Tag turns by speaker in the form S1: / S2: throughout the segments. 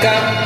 S1: வணக்கம்.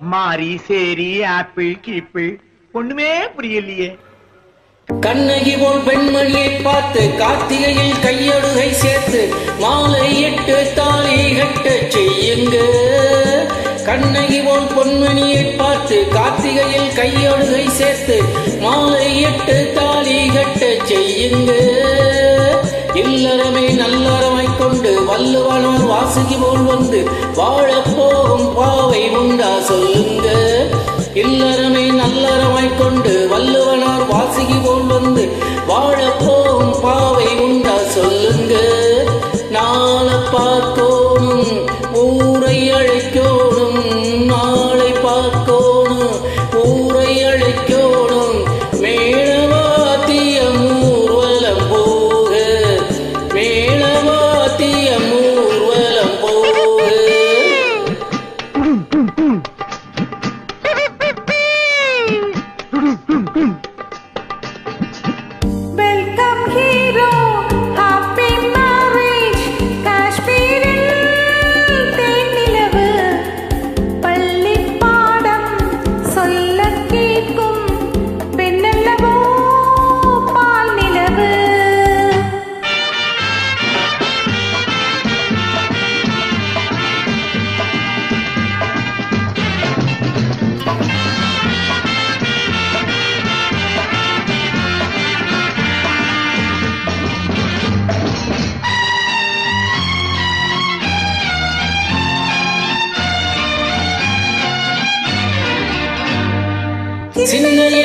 S2: மாரி சேரி ஆப்பிள் கீப்பிள் ஒண்ணுமே புரியலையே.
S1: கண்ணகி போல் பெண்மணியை பார்த்து கார்த்திகையில் கையொடுகை சேர்த்து மாலை 8 தாலி கட்ட செய்யுங்க. கண்ணகி போல் பொன்மணியை பார்த்து கார்த்திகையில் கையொடுகை சேர்த்து மாலை 8 தாலி கட்ட செய்யுங்க. இல்லறமே நல்லறமாய்க் கொண்டு வள்ளுவனார் வாசுகி போல் வந்து வாழப்போகும் பாவை உண்டா சொல்லுங்க. இல்லறமே நல்லறமாய்க் கொண்டு வள்ளுவனார் வாசுகி போல் வந்து வாழப்போகும் பாவை உண்டா சொல்லுங்க. நாளை பார்க்கோணும் ஊரை அழைக்கோணும், நாளை பார்க்கோணும் ஊரை அழைக்கோணும். மேளவாத்திய ஊர்வலம் போக, மேளவாத்திய ஊர்வலம் போக. சின்னையே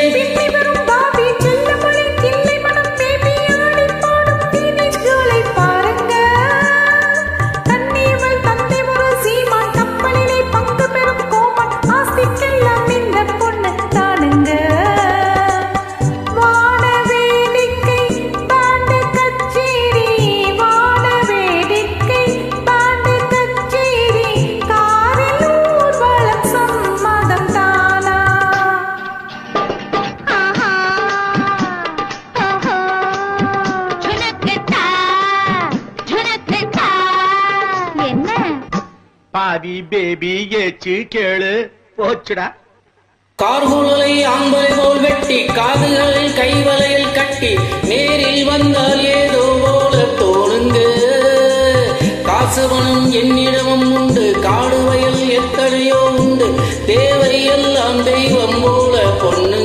S2: பாவி பேபி ஏச்சு கேளு போச்சுடா.
S1: கார்குழலை ஆம்பலை போல் வெட்டி காதுகளில் கைவலையில் கட்டி நேரில் வந்தால் ஏதோ போல தோணுங்க. காசு பணம் என்னிடமும் உண்டு, காடு வயல் எத்தனையோ உண்டு, தேவை எல்லாம் தெய்வம் போல பொண்ணு.